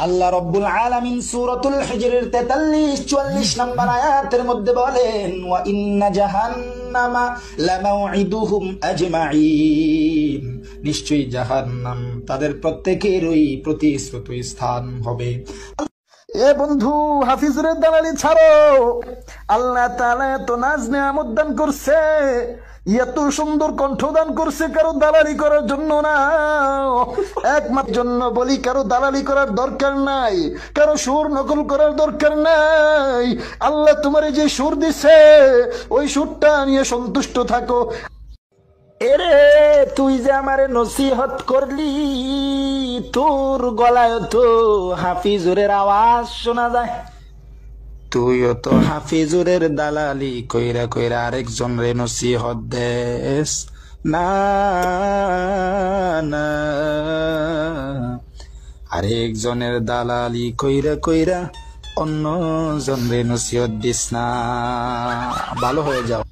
আল্লাহ রব্বুল আলামিন সূরাতুল হিজরের 43-44 নম্বর আয়াতের মধ্যে বলেন, ওয়া ইন্না জাহান্নামা লামাউইদুহুম আজমাইন, নিশ্চয়ই জাহান্নাম তাদের প্রত্যেকেরই প্রতিশ্রুত স্থান হবে। এ বন্ধু, হাফিজুরের দালালি ছাড়ো। আল্লাহ তাআলা এত নাজ নিয়ামত দান করছে, এত সুন্দর কণ্ঠ দান করছে, কারো দালালি করার জন্য না, একমাত্র জন্য বলি, কারো দালালি করার দরকার নাই, কারো সুর নকল করার দরকার নাই। আল্লাহ তোমার যে সুর দিছে ওই সুরটা নিয়ে সন্তুষ্ট থাকো। এরে তুই যে আমারে নসিহত করলি, তোর গলায় তো হাফিজুরের আওয়াজ শোনা যায়। তুইও তো হাফিজুরের দালালি কইরা কইরা আরেকজন রে নসিহত দেস না, না আরেকজনের দালালি কইরা কইরা অন্য জন রে নসিহত দিস না। ভালো হয়ে যাও।